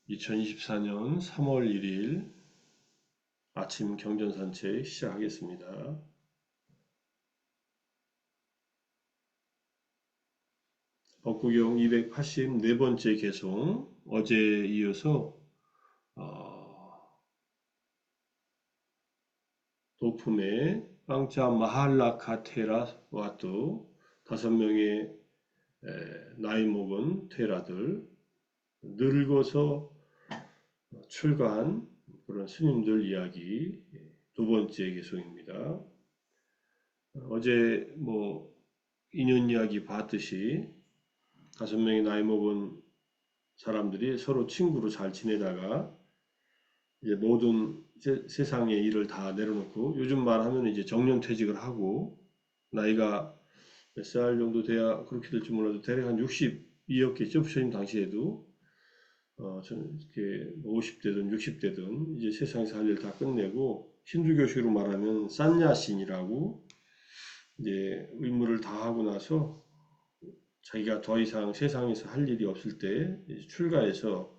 2024년 3월 1일 아침 경전산책 시작하겠습니다. 법구경 284번째 개송, 어제에 이어서 도품의 빵자 마할라카 테라와또 5명의 나이 먹은 테라들, 늙어서 출가한 그런 스님들 이야기 두 번째 개송입니다. 어제 인연 이야기 봤듯이 5명의 나이 먹은 사람들이 서로 친구로 잘 지내다가 이제 모든 세상의 일을 다 내려놓고 요즘 말하면 이제 정년퇴직을 하고 나이가 몇 살 정도 돼야 그렇게 될지 몰라도 대략 한 62였겠죠. 부처님 당시에도 이렇게 50대든 60대든 이제 세상에서 할 일 다 끝내고 힌두교식으로 말하면 산야신이라고 이제 의무를 다 하고 나서 자기가 더 이상 세상에서 할 일이 없을 때 출가해서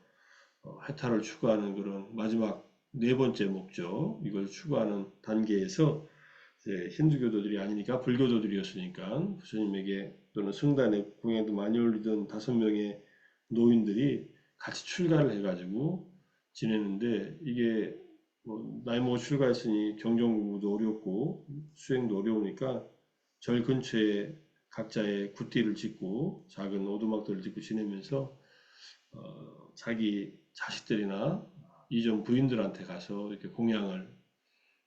해탈을 추구하는 그런 마지막 네 번째 목적, 이걸 추구하는 단계에서 이제 힌두교도들이 아니니까 불교도들이었으니까 부처님에게 또는 성단에 공양도 많이 올리던 5명의 노인들이 같이 출가를 해가지고 지내는데 이게 나이 먹어 출가했으니 경전 공부도 어렵고 수행도 어려우니까 절 근처에 각자의 구띠를 짓고 작은 오두막들을 짓고 지내면서 자기 자식들이나 이전 부인들한테 가서 이렇게 공양을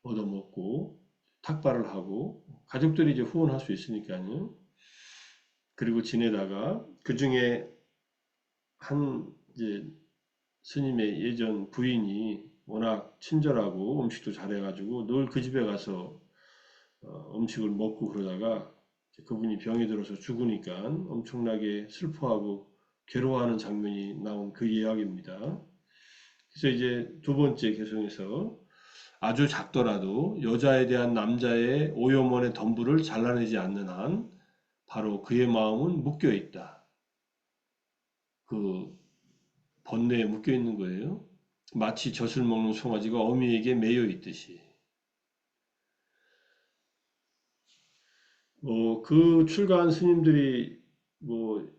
얻어먹고 탁발을 하고 가족들이 이제 후원할 수 있으니까요. 그리고 지내다가 그 중에 한 이제 스님의 예전 부인이 워낙 친절하고 음식도 잘해가지고 늘 그 집에 가서 음식을 먹고 그러다가 그분이 병이 들어서 죽으니까 엄청나게 슬퍼하고 괴로워하는 장면이 나온 그 이야기입니다. 그래서 이제 두 번째 개성에서 아주 작더라도 여자에 대한 남자의 오염원의 덤불을 잘라내지 않는 한 바로 그의 마음은 묶여 있다. 그 번뇌에 묶여 있는 거예요. 마치 젖을 먹는 송아지가 어미에게 매여 있듯이. 그 출가한 스님들이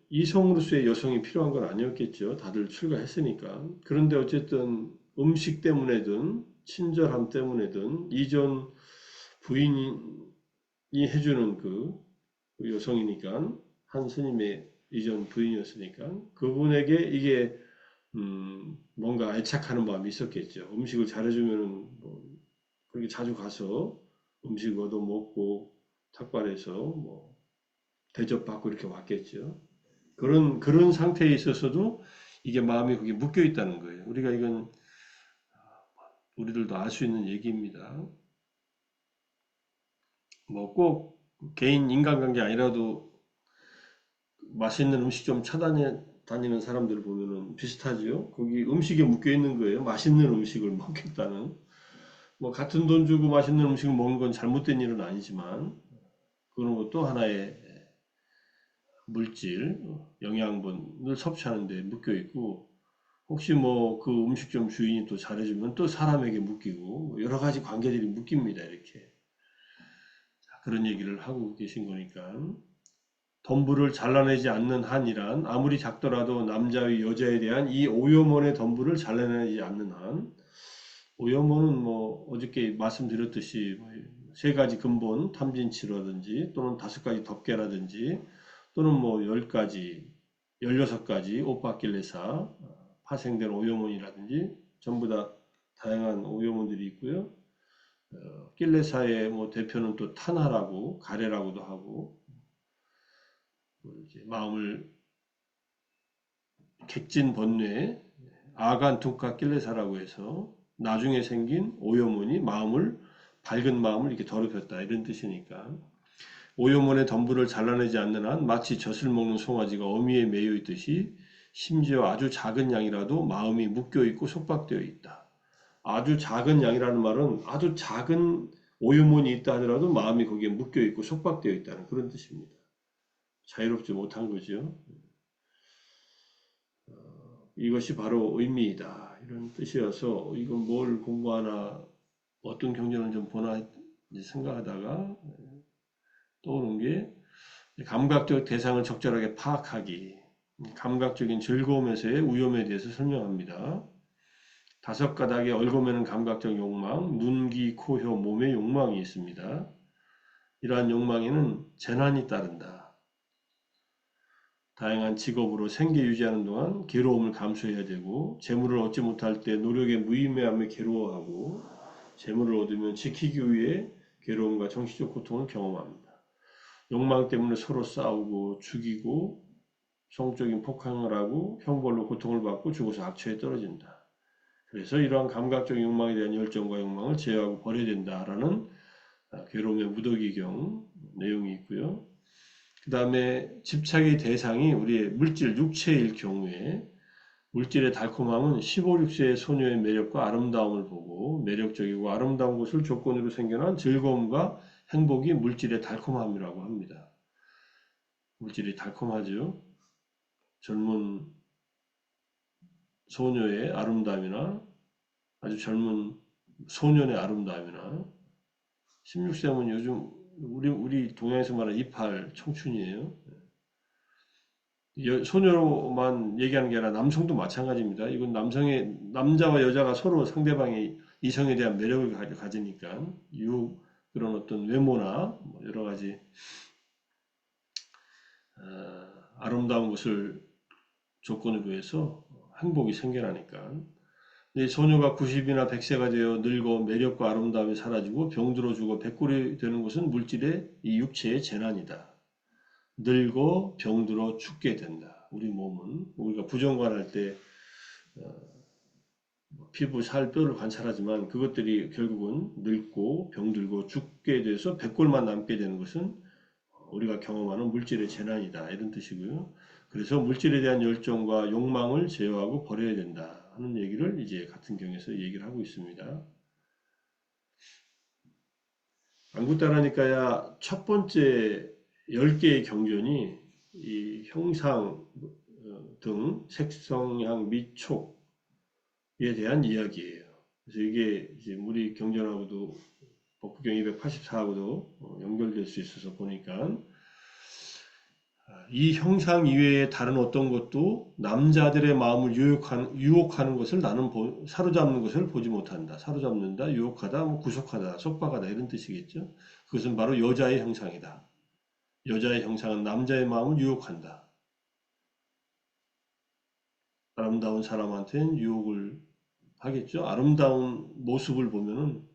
이성으로서의 여성이 필요한 건 아니었겠죠. 다들 출가했으니까. 그런데 어쨌든 음식 때문에든 친절함 때문에든 이전 부인이 해주는 그 여성이니까 한 스님의 이전 부인이었으니까 그분에게 이게 뭔가 애착하는 마음이 있었겠죠. 음식을 잘해주면은 그렇게 자주 가서 음식 얻어 먹고 탁발해서 대접받고 이렇게 왔겠죠. 그런 상태에 있어서도 이게 마음이 거기 묶여 있다는 거예요. 우리가 이건 우리들도 알 수 있는 얘기입니다. 꼭 개인 인간관계 아니라도 맛있는 음식 좀 찾아다니는 사람들을 보면은 비슷하죠. 거기 음식에 묶여 있는 거예요. 맛있는 음식을 먹겠다는. 같은 돈 주고 맛있는 음식을 먹는 건 잘못된 일은 아니지만 그런 것도 하나의 물질, 영양분을 섭취하는 데 묶여 있고 혹시 그 음식점 주인이 또 잘해주면 또 사람에게 묶이고 여러 가지 관계들이 묶입니다. 이렇게. 그런 얘기를 하고 계신 거니까. 덤불을 잘라내지 않는 한이란 아무리 작더라도 남자의 여자에 대한 이 오염원의 덤불을 잘라내지 않는 한 오염원은 어저께 말씀드렸듯이 세 가지 근본 탐진치라든지 또는 5가지 덮개라든지 또는 10가지 16가지 오빠길레사 파생된 오염원이라든지 전부 다 다양한 오염원들이 있고요. 길레사의 대표는 또 탄하라고 가래라고도 하고 이제 마음을 객진 번뇌 아간투카 낄레사라고 해서 나중에 생긴 오염원이 마음을 밝은 마음을 이렇게 더럽혔다 이런 뜻이니까 오염원의 덤불을 잘라내지 않는 한 마치 젖을 먹는 송아지가 어미에 매여 있듯이 심지어 아주 작은 양이라도 마음이 묶여 있고 속박되어 있다. 아주 작은 양이라는 말은 아주 작은 오염원이 있다 하더라도 마음이 거기에 묶여 있고 속박되어 있다는 그런 뜻입니다. 자유롭지 못한 거죠. 이것이 바로 의미이다. 이런 뜻이어서 이건 뭘 공부하나 어떤 경전을 좀 보나 생각하다가 떠오른 게 감각적 대상을 적절하게 파악하기, 감각적인 즐거움에서의 위험에 대해서 설명합니다. 다섯 가닥에 얽어매는 감각적 욕망, 눈, 귀, 코, 혀, 몸의 욕망이 있습니다. 이러한 욕망에는 재난이 따른다. 다양한 직업으로 생계 유지하는 동안 괴로움을 감수해야 되고, 재물을 얻지 못할 때 노력의 무의미함에 괴로워하고, 재물을 얻으면 지키기 위해 괴로움과 정신적 고통을 경험합니다. 욕망 때문에 서로 싸우고 죽이고 성적인 폭행을 하고 형벌로 고통을 받고 죽어서 악처에 떨어진다. 그래서 이러한 감각적 욕망에 대한 열정과 욕망을 제어하고 버려야 된다라는 괴로움의 무더기경 내용이 있고요. 그 다음에 집착의 대상이 우리의 물질, 육체일 경우에 물질의 달콤함은 15, 16세의 소녀의 매력과 아름다움을 보고 매력적이고 아름다운 것을 조건으로 생겨난 즐거움과 행복이 물질의 달콤함이라고 합니다. 물질이 달콤하죠. 젊은 소녀의 아름다움이나 아주 젊은 소년의 아름다움이나 16세면 요즘 우리 동양에서 말하는 이팔 청춘이에요. 소녀만 얘기하는 게 아니라 남성도 마찬가지입니다. 이건 남자와 여자가 서로 상대방의 이성에 대한 매력을 가지니까 그런 어떤 외모나 여러 가지 아름다운 것을 조건으로 해서 행복이 생겨나니까. 소녀가 90이나 100세가 되어 늙어 매력과 아름다움이 사라지고 병들어 죽어 백골이 되는 것은 물질의 이 육체의 재난이다. 늙어 병들어 죽게 된다. 우리 몸은 우리가 부정관할 때 피부, 살, 뼈를 관찰하지만 그것들이 결국은 늙고 병들고 죽게 돼서 백골만 남게 되는 것은 우리가 경험하는 물질의 재난이다. 이런 뜻이고요. 그래서 물질에 대한 열정과 욕망을 제어하고 버려야 된다 하는 얘기를 이제 같은 경에서 얘기를 하고 있습니다. 안구따라니까야 첫 번째 10개의 경전이 이 형상 등 색성향 미촉에 대한 이야기예요. 그래서 이게 이제 우리 경전하고도 법구경 284하고도 연결될 수 있어서 보니까 이 형상 이외에 다른 어떤 것도 남자들의 마음을 유혹하는 것을 나는 사로잡는 것을 보지 못한다. 사로잡는다, 유혹하다, 구속하다, 속박하다 이런 뜻이겠죠. 그것은 바로 여자의 형상이다. 여자의 형상은 남자의 마음을 유혹한다. 아름다운 사람한테는 유혹을 하겠죠. 아름다운 모습을 보면은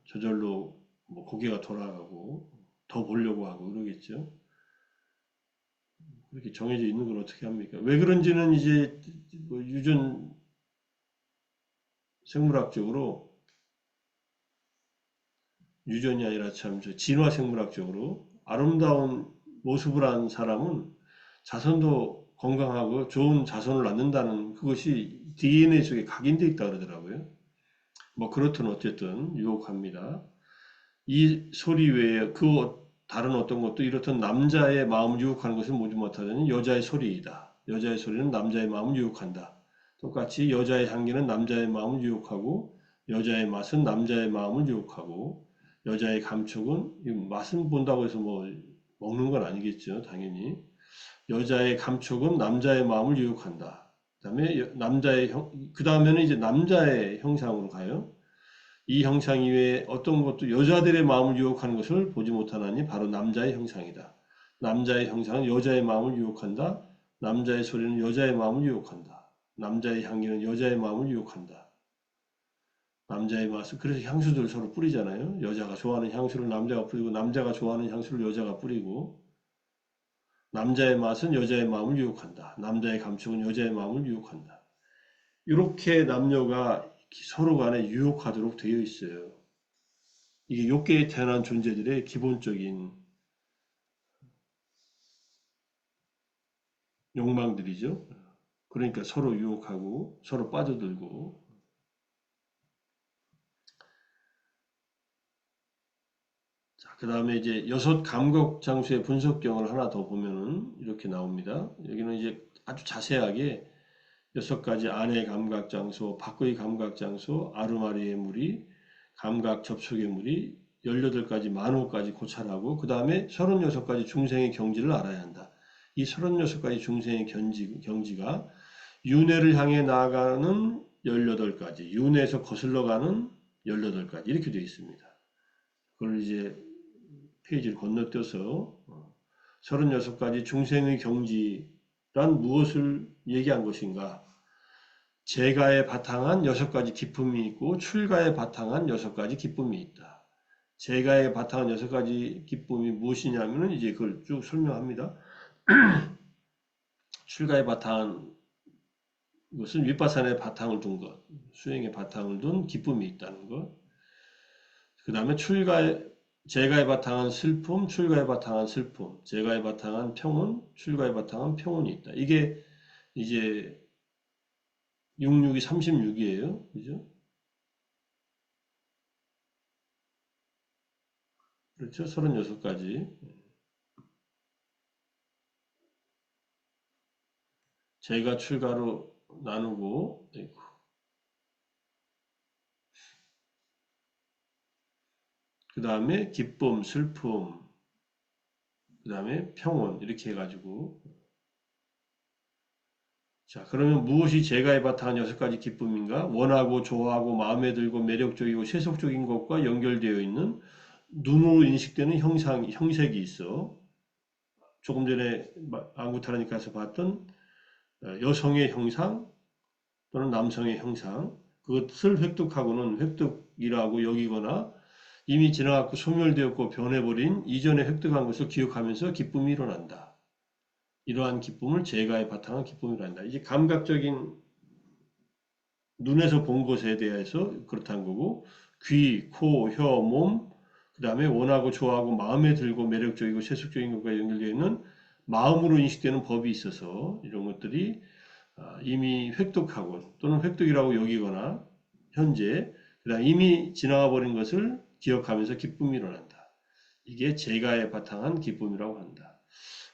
저절로 고개가 돌아가고 더 보려고 하고 그러겠죠. 그렇게 정해져 있는 걸 어떻게 합니까? 왜 그런지는 이제 유전 생물학적으로 유전이 아니라 참 진화 생물학적으로 아름다운 모습을 한 사람은 자손도 건강하고 좋은 자손을 낳는다는 그것이 DNA 속에 각인되어 있다 그러더라고요. 그렇든 어쨌든 유혹합니다. 이 소리 외에 다른 어떤 것도 이렇든 남자의 마음을 유혹하는 것을 보지 못하더니 여자의 소리이다. 여자의 소리는 남자의 마음을 유혹한다. 똑같이 여자의 향기는 남자의 마음을 유혹하고 여자의 맛은 남자의 마음을 유혹하고 여자의 감촉은 맛은 본다고 해서 먹는 건 아니겠죠. 당연히. 여자의 감촉은 남자의 마음을 유혹한다. 그 다음에는 이제 남자의 형상으로 가요. 이 형상 이외에 어떤 것도 여자들의 마음을 유혹하는 것을 보지 못하나니 바로 남자의 형상이다. 남자의 형상은 여자의 마음을 유혹한다. 남자의 소리는 여자의 마음을 유혹한다. 남자의 향기는 여자의 마음을 유혹한다. 남자의 맛은 그래서 향수들 서로 뿌리잖아요. 여자가 좋아하는 향수를 남자가 뿌리고 남자가 좋아하는 향수를 여자가 뿌리고 남자의 맛은 여자의 마음을 유혹한다. 남자의 감촉은 여자의 마음을 유혹한다. 이렇게 남녀가 서로 간에 유혹하도록 되어 있어요. 이게 욕계에 태어난 존재들의 기본적인 욕망들이죠. 그러니까 서로 유혹하고 서로 빠져들고. 자, 그 다음에 이제 여섯 감각 장수의 분석경을 하나 더 보면은 이렇게 나옵니다. 여기는 이제 아주 자세하게 여섯 가지 안의 감각 장소, 밖의 감각 장소, 아르마리의 무리, 감각 접촉의 무리, 18가지 만호까지 고찰하고 그 다음에 36가지 중생의 경지를 알아야 한다. 이 36가지 중생의 경지가 윤회를 향해 나아가는 18가지, 윤회에서 거슬러 가는 18가지 이렇게 되어 있습니다. 그걸 이제 페이지를 건너뛰어서 36가지 중생의 경지란 무엇을 얘기한 것인가? 재가에 바탕한 6가지 기쁨이 있고 출가에 바탕한 6가지 기쁨이 있다. 재가에 바탕한 6가지 기쁨이 무엇이냐면 이제 그걸 쭉 설명합니다. 출가에 바탕한 것은 윗바산에 바탕을 둔 것, 수행에 바탕을 둔 기쁨이 있다는 것. 그 다음에 재가에 바탕한 슬픔, 출가에 바탕한 슬픔, 재가에 바탕한 평온, 출가에 바탕한 평온이 있다. 이게 이제 66이 36이에요. 그죠? 그렇죠? 36가지. 재가 출가로 나누고 있고. 그 다음에 기쁨, 슬픔, 그 다음에 평온 이렇게 해가지고 자 그러면 무엇이 재가에 바탕한 6가지 기쁨인가? 원하고 좋아하고 마음에 들고 매력적이고 세속적인 것과 연결되어 있는 눈으로 인식되는 형색이 있어. 조금 전에 안구타라니까서 봤던 여성의 형상 또는 남성의 형상 그것을 획득하고는 획득이라고 여기거나 이미 지나갔고 소멸되었고 변해버린 이전에 획득한 것을 기억하면서 기쁨이 일어난다. 이러한 기쁨을 재가에 바탕한 기쁨이란다. 이제 감각적인 눈에서 본 것에 대해서 그렇다는 거고 귀, 코, 혀, 몸, 그 다음에 원하고 좋아하고 마음에 들고 매력적이고 세속적인 것과 연결되어 있는 마음으로 인식되는 법이 있어서 이런 것들이 이미 획득하고 또는 획득이라고 여기거나 현재 그다음 이미 지나가 버린 것을 기억하면서 기쁨이 일어난다. 이게 재가에 바탕한 기쁨이라고 한다.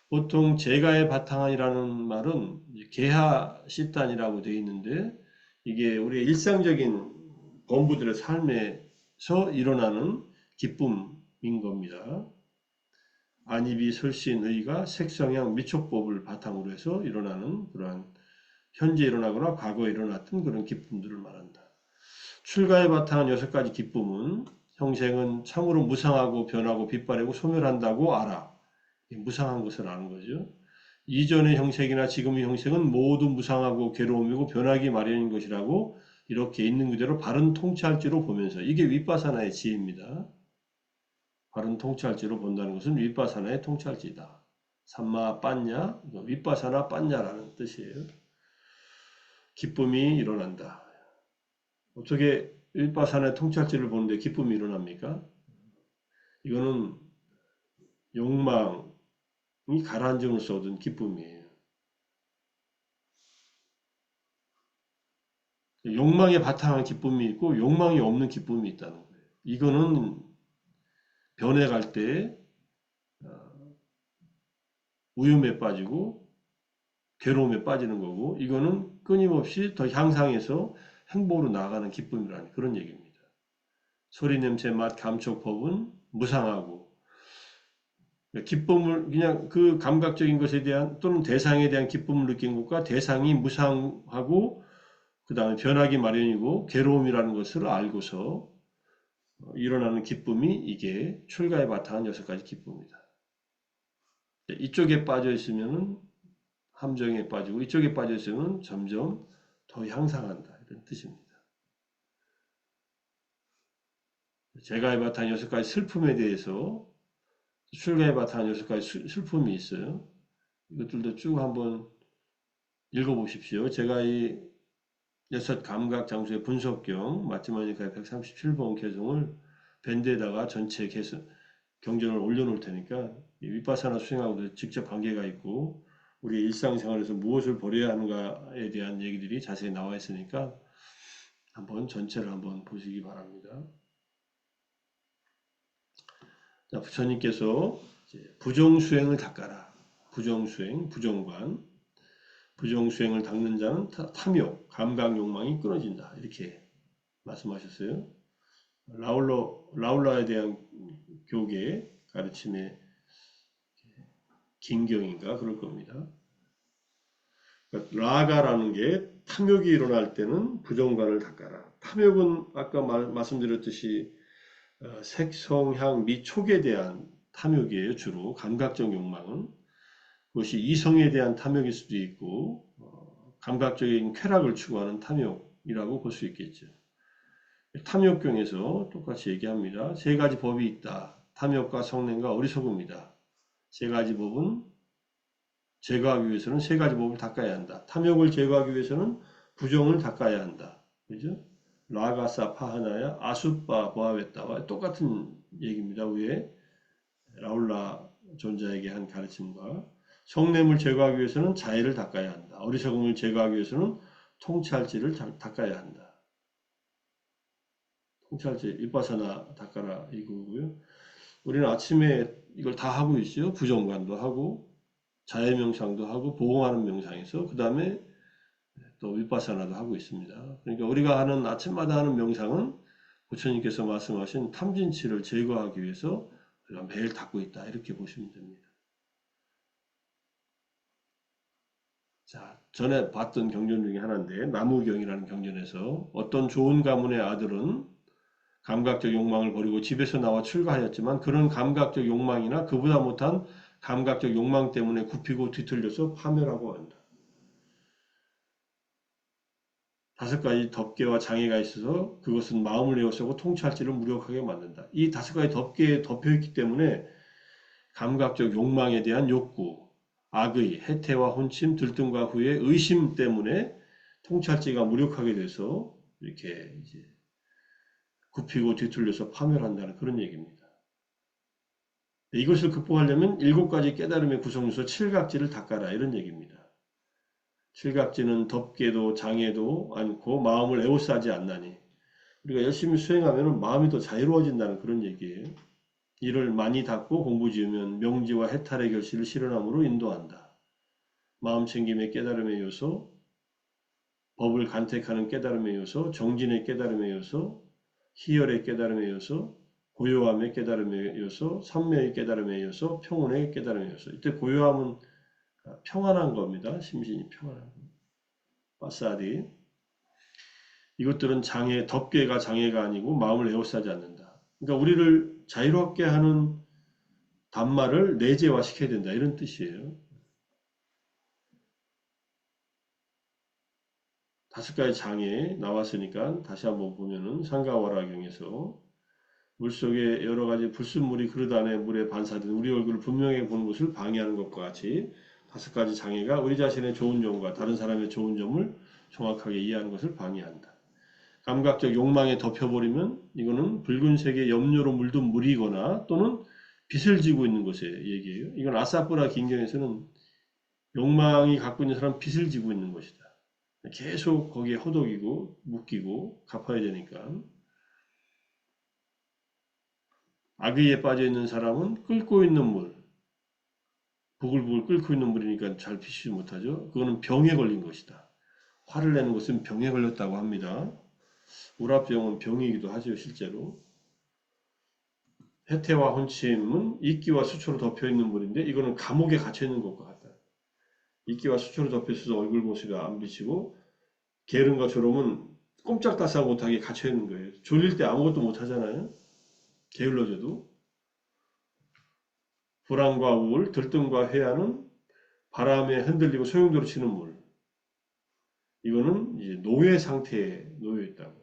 보통 재가에 바탕한이라는 말은 계하 십단이라고 되어 있는데 이게 우리의 일상적인 범부들의 삶에서 일어나는 기쁨인 겁니다. 안입이 설신의가 색성향 미촉법을 바탕으로 해서 일어나는 그러한 현재 일어나거나 과거에 일어났던 그런 기쁨들을 말한다. 출가에 바탕한 6가지 기쁨은 형생은 참으로 무상하고 변하고 빛바래고 소멸한다고 알아. 무상한 것을 아는 거죠. 이전의 형색이나 지금의 형색은 모두 무상하고 괴로움이고 변하기 마련인 것이라고 이렇게 있는 그대로 바른 통찰지로 보면서 이게 윗바사나의 지혜입니다. 바른 통찰지로 본다는 것은 윗바사나의 통찰지다. 삼마 빠냐, 윗바사나 빠냐라는 뜻이에요. 기쁨이 일어난다. 어떻게 윗바산의 통찰지를 보는데 기쁨이 일어납니까? 이거는 욕망이 가라앉음으로써 얻은 기쁨이에요. 욕망에 바탕한 기쁨이 있고 욕망이 없는 기쁨이 있다는 거예요. 이거는 변해갈 때 우윳에 빠지고 괴로움에 빠지는 거고 이거는 끊임없이 더 향상해서 행복으로 나아가는 기쁨이라는 그런 얘기입니다. 소리, 냄새, 맛, 감촉, 법은 무상하고 기쁨을 그냥 그 감각적인 것에 대한 또는 대상에 대한 기쁨을 느낀 것과 대상이 무상하고 그 다음에 변하기 마련이고 괴로움이라는 것을 알고서 일어나는 기쁨이 이게 출가에 바탕한 6가지 기쁨이다. 이쪽에 빠져 있으면 함정에 빠지고 이쪽에 빠져 있으면 점점 더 향상한다 이런 뜻입니다. 재가에 바탕한 6가지 슬픔에 대해서 출가에 바탕한 6가지 슬픔이 있어요. 이것들도 쭉 한번 읽어보십시오. 제가 이 6감각 장소의 분석경 마지막이니까 137번 개송을 밴드에다가 전체 경전을 올려놓을 테니까 윗바사나 수행하고도 직접 관계가 있고 우리 일상생활에서 무엇을 버려야 하는가에 대한 얘기들이 자세히 나와 있으니까 한번 전체를 한번 보시기 바랍니다. 자, 부처님께서 부정수행을 닦아라. 부정수행, 부정관. 부정수행을 닦는 자는 탐욕, 감각 욕망이 끊어진다. 이렇게 말씀하셨어요. 라울라에 대한 교계 가르침의 긴경인가 그럴 겁니다. 그러니까 라가라는 게 탐욕이 일어날 때는 부정관을 닦아라. 탐욕은 아까 말씀드렸듯이 색, 성, 향, 미, 촉에 대한 탐욕이에요. 주로 감각적 욕망은 그것이 이성에 대한 탐욕일 수도 있고 감각적인 쾌락을 추구하는 탐욕이라고 볼 수 있겠죠. 탐욕경에서 똑같이 얘기합니다. 세 가지 법이 있다. 탐욕과 성냄과 어리석음이다. 세 가지 법은 제거하기 위해서는 세 가지 법을 닦아야 한다. 탐욕을 제거하기 위해서는 부정을 닦아야 한다. 그죠? 라가사 파하나야 아수파 보아웨타와 똑같은 얘기입니다. 위에 라울라 존자에게 한 가르침과 성냄을 제거하기 위해서는 자애를 닦아야 한다. 어리석음을 제거하기 위해서는 통찰지를 닦아야 한다. 통찰지 윗바사나 닦아라 이거고요. 우리는 아침에 이걸 다 하고 있어요. 부정관도 하고 자해 명상도 하고 보공하는 명상에서 그 다음에 또 윗바사나도 하고 있습니다. 그러니까 우리가 하는 아침마다 하는 명상은 부처님께서 말씀하신 탐진치를 제거하기 위해서 우리가 매일 닦고 있다. 이렇게 보시면 됩니다. 자, 전에 봤던 경전 중에 하나인데 나무경이라는 경전에서 어떤 좋은 가문의 아들은 감각적 욕망을 버리고 집에서 나와 출가하였지만 그런 감각적 욕망이나 그보다 못한 감각적 욕망 때문에 굽히고 뒤틀려서 파멸하고 한다. 5가지 덮개와 장애가 있어서 그것은 마음을 에워싸고 통찰지를 무력하게 만든다. 이 5가지 덮개에 덮여있기 때문에 감각적 욕망에 대한 욕구, 악의, 해태와 혼침, 들뜸과 후회, 의심 때문에 통찰지가 무력하게 돼서 이렇게 이제 굽히고 뒤틀려서 파멸한다는 그런 얘기입니다. 이것을 극복하려면 7가지 깨달음의 구성요소 7각지를 닦아라 이런 얘기입니다. 7각지는 덮개도 장애도 않고 마음을 에워싸지 않나니 우리가 열심히 수행하면 마음이 더 자유로워진다는 그런 얘기예요. 이를 많이 닦고 공부 지으면 명지와 해탈의 결실을 실현함으로 인도한다. 마음 챙김의 깨달음의 요소, 법을 간택하는 깨달음의 요소, 정진의 깨달음의 요소, 희열의 깨달음의 요소, 고요함의 깨달음의 요소, 삼매의 깨달음의 요소, 평온의 깨달음의 요소. 이때 고요함은 평안한 겁니다. 심신이 평안한 겁니다. 빠사디. 이것들은 장애, 덮개가 장애가 아니고 마음을 에워싸지 않는다. 그러니까 우리를 자유롭게 하는 단말을 내재화 시켜야 된다. 이런 뜻이에요. 5가지 장애 나왔으니까 다시 한번 보면은 상가와라경에서 물속에 여러 가지 불순물이 그릇 안에 물에 반사된 우리 얼굴을 분명히 보는 것을 방해하는 것과 같이 5가지 장애가 우리 자신의 좋은 점과 다른 사람의 좋은 점을 정확하게 이해하는 것을 방해한다. 감각적 욕망에 덮여버리면 이거는 붉은색의 염료로 물든 물이거나 또는 빛을 지고 있는 것의 얘기예요. 이건 아사프라 긴경에서는 욕망이 갖고 있는 사람은 빛을 지고 있는 것이다. 계속 거기에 허덕이고 묶이고 갚아야 되니까. 악의에 빠져 있는 사람은 끓고 있는 물, 부글부글 끓고 있는 물이니까 잘 비치지 못하죠. 그거는 병에 걸린 것이다. 화를 내는 것은 병에 걸렸다고 합니다. 우라병은 병이기도 하죠, 실제로. 해태와 혼침은 이끼와 수초로 덮여있는 물인데 이거는 감옥에 갇혀있는 것과 같다. 이끼와 수초로 덮여있어서 얼굴 모습이 안 비치고 게으름과 졸음은 꼼짝달싹 못하게 갇혀있는 거예요. 졸릴 때 아무것도 못하잖아요. 게을러져도. 불안과 우울, 들뜸과 회한은 바람에 흔들리고 소용돌이 치는 물. 이거는 이제 노예 상태에 놓여 있다고.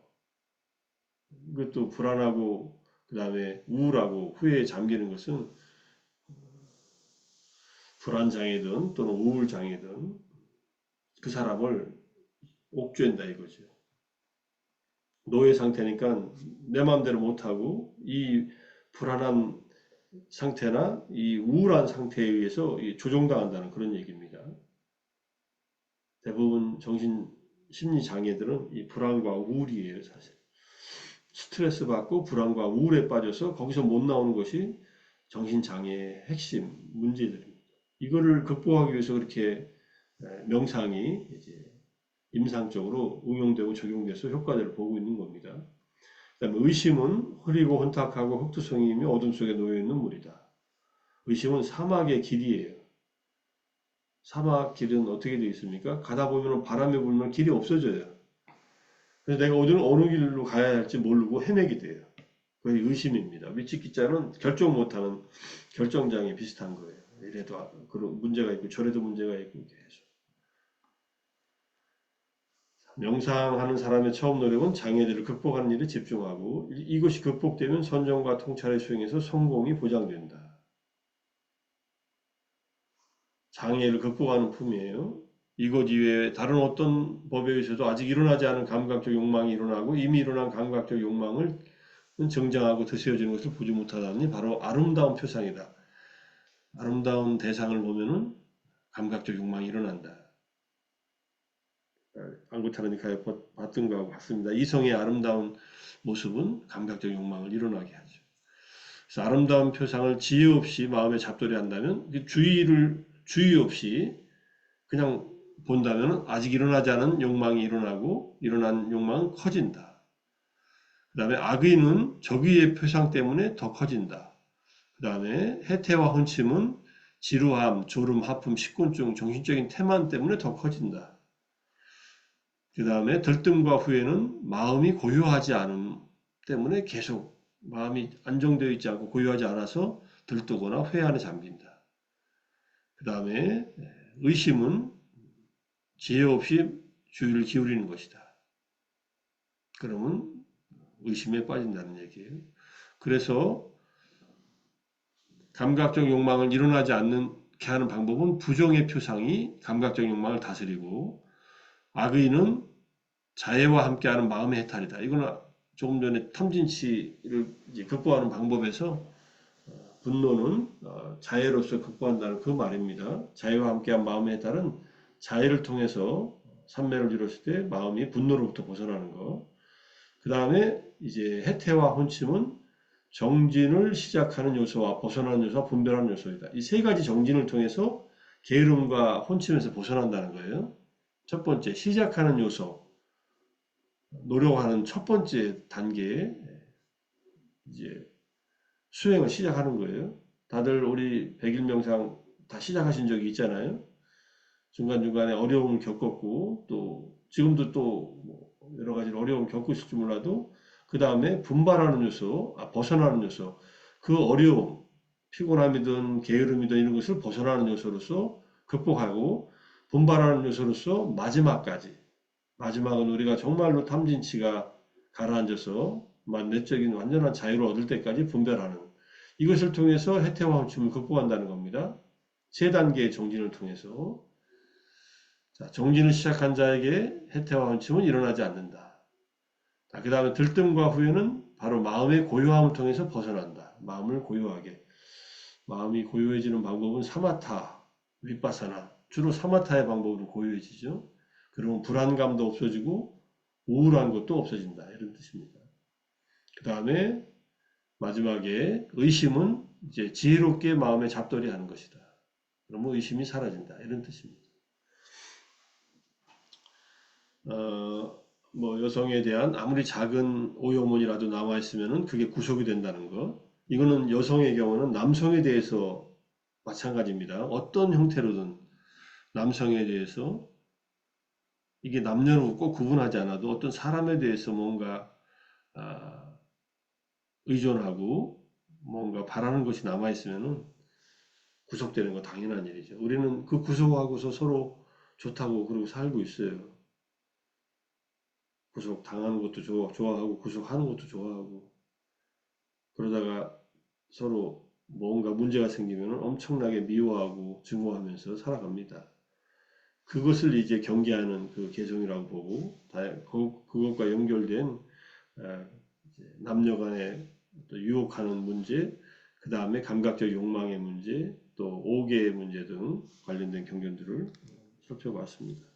이것도 불안하고 그 다음에 우울하고 후회에 잠기는 것은 불안장애든 또는 우울장애든 그 사람을 옥죄한다 이거죠. 노예 상태니까 내 마음대로 못하고 이 불안한 상태나 이 우울한 상태에 의해서 조종당한다는 그런 얘기입니다. 대부분 심리 장애들은 이 불안과 우울이에요, 사실. 스트레스 받고 불안과 우울에 빠져서 거기서 못 나오는 것이 정신장애의 핵심 문제들입니다. 이거를 극복하기 위해서 그렇게 명상이 이제 임상적으로 응용되고 적용돼서 효과들을 보고 있는 겁니다. 그다음에 의심은 흐리고 혼탁하고 흑투성이며 어둠 속에 놓여 있는 물이다. 의심은 사막의 길이에요. 사막 길은 어떻게 되어 있습니까? 가다 보면 바람이 불면 길이 없어져요. 그래서 내가 어느 길로 가야 할지 모르고 헤매게 돼요. 그게 의심입니다. 미치기자는 결정 못하는 결정장애 비슷한 거예요. 이래도 그런 문제가 있고 저래도 문제가 있고 계속. 명상하는 사람의 처음 노력은 장애들을 극복하는 일에 집중하고 이것이 극복되면 선정과 통찰의 수행에서 성공이 보장된다. 장애를 극복하는 품이에요. 이것 이외에 다른 어떤 법에 의해서도 아직 일어나지 않은 감각적 욕망이 일어나고 이미 일어난 감각적 욕망을 정정하고 드세워지는 것을 보지 못하다니 바로 아름다운 표상이다. 아름다운 대상을 보면은 감각적 욕망이 일어난다. 안구타르니카에 봤던 거하고 같습니다. 이성의 아름다운 모습은 감각적 욕망을 일어나게 하죠. 그래서 아름다운 표상을 지혜 없이 마음에 잡돌이 한다면 주의 없이 그냥 본다면 아직 일어나지 않은 욕망이 일어나고 일어난 욕망은 커진다. 그 다음에 악의는 적의의 표상 때문에 더 커진다. 그 다음에 해태와 헌침은 지루함, 졸음, 하품, 식곤증, 정신적인 태만 때문에 더 커진다. 그 다음에 들뜸과 후회는 마음이 고요하지 않음 때문에 계속 마음이 안정되어 있지 않고 고요하지 않아서 들뜨거나 회의 안에 잠긴다. 그 다음에 의심은 지혜 없이 주의를 기울이는 것이다. 그러면 의심에 빠진다는 얘기예요. 그래서 감각적 욕망을 일어나지 않게 하는 방법은 부정의 표상이 감각적 욕망을 다스리고 악의는 자애와 함께하는 마음의 해탈이다. 이거는 조금 전에 탐진치를 이제 극복하는 방법에서 분노는 자애로서 극복한다는 그 말입니다. 자애와 함께한 마음의 해탈은 자애를 통해서 삼매를 이뤘을 때 마음이 분노로부터 벗어나는 것. 그 다음에 이제 해태와 혼침은 정진을 시작하는 요소와 벗어나는 요소와 분별하는 요소이다. 이 세 가지 정진을 통해서 게으름과 혼침에서 벗어난다는 거예요. 첫 번째, 시작하는 요소, 노력하는 첫 번째 단계에 이제 수행을 시작하는 거예요. 다들 우리 백일 명상 다 시작하신 적이 있잖아요. 중간중간에 어려움을 겪었고 또 지금도 또뭐 여러 가지 어려움을 겪고 있을지 몰라도 그 다음에 분발하는 요소, 벗어나는 요소, 그 어려움, 피곤함이든 게으름이든 이런 것을 벗어나는 요소로서 극복하고 분발하는 요소로서 마지막은 우리가 정말로 탐진치가 가라앉아서 내적인 완전한 자유를 얻을 때까지 분별하는 이것을 통해서 해태와 혼침을 극복한다는 겁니다. 세 단계의 정진을 통해서 자, 정진을 시작한 자에게 해태와 혼침은 일어나지 않는다. 그 다음에 들뜸과 후회는 바로 마음의 고요함을 통해서 벗어난다. 마음을 고요하게. 마음이 고요해지는 방법은 사마타, 윗바사나 주로 사마타의 방법으로 고요해지죠. 그러면 불안감도 없어지고 우울한 것도 없어진다. 이런 뜻입니다. 그 다음에 마지막에 의심은 이제 지혜롭게 마음에 잡돌이 하는 것이다. 그러면 의심이 사라진다. 이런 뜻입니다. 뭐 여성에 대한 아무리 작은 오염원이라도 나와 있으면은 그게 구속이 된다는 거. 이거는 여성의 경우는 남성에 대해서 마찬가지입니다. 어떤 형태로든 남성에 대해서 이게 남녀로 꼭 구분하지 않아도 어떤 사람에 대해서 뭔가 아, 의존하고 뭔가 바라는 것이 남아 있으면은 구속되는 거 당연한 일이죠. 우리는 그 구속하고서 서로 좋다고 그러고 살고 있어요. 구속 당하는 것도 좋아하고 구속하는 것도 좋아하고 그러다가 서로 뭔가 문제가 생기면 엄청나게 미워하고 증오하면서 살아갑니다. 그것을 이제 경계하는 그 개성이라고 보고 그것과 연결된 남녀 간의 유혹하는 문제, 그 다음에 감각적 욕망의 문제, 또 오개의 문제 등 관련된 경전들을 살펴봤습니다.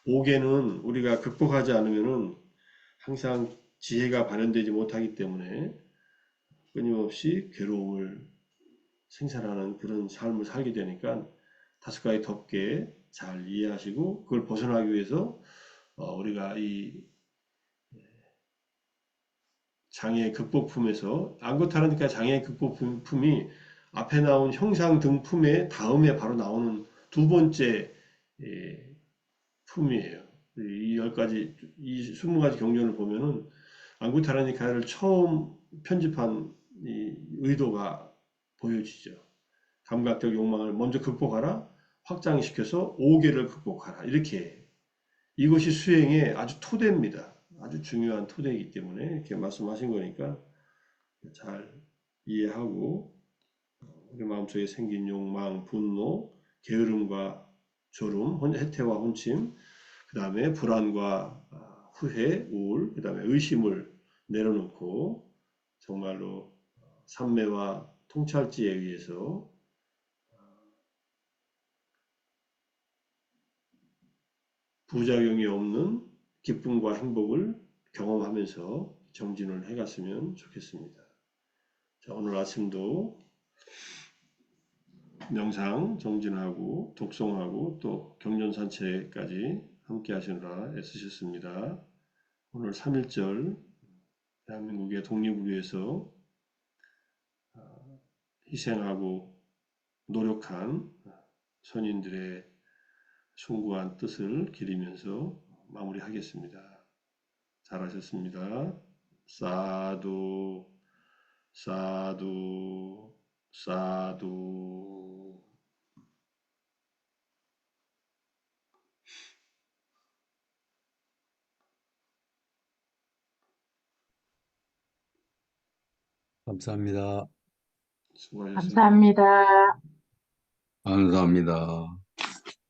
오개는 우리가 극복하지 않으면은 항상 지혜가 발현되지 못하기 때문에 끊임없이 괴로움을 생산하는 그런 삶을 살게 되니까 다섯 가지 덮개 잘 이해하시고 그걸 벗어나기 위해서 우리가 이 장애 극복품에서 안구타르니카 장애 극복품이 앞에 나온 형상 등품의 다음에 바로 나오는 두 번째 예, 품이에요. 이 10가지, 이 20가지 경전을 보면은 안구타르니카를 처음 편집한 이 의도가 보여지죠. 감각적 욕망을 먼저 극복하라, 확장시켜서 5개를 극복하라. 이렇게 이것이 수행의 아주 토대입니다. 아주 중요한 토대이기 때문에 이렇게 말씀하신 거니까 잘 이해하고 우리 마음속에 생긴 욕망, 분노, 게으름과 졸음, 해태와 혼침, 그 다음에 불안과 후회, 우울, 그 다음에 의심을 내려놓고 정말로 삼매와 통찰지에 의해서 부작용이 없는 기쁨과 행복을 경험하면서 정진을 해갔으면 좋겠습니다. 자, 오늘 아침도 명상 정진하고 독송하고 또 경전 산책까지 함께 하시느라 애쓰셨습니다. 오늘 3.1절 대한민국의 독립을 위해서 희생하고 노력한 선인들의 숭고한 뜻을 기리면서 마무리하겠습니다. 잘하셨습니다. 사두, 사두, 사두. 감사합니다. 수고하셨습니다. 감사합니다. 감사합니다.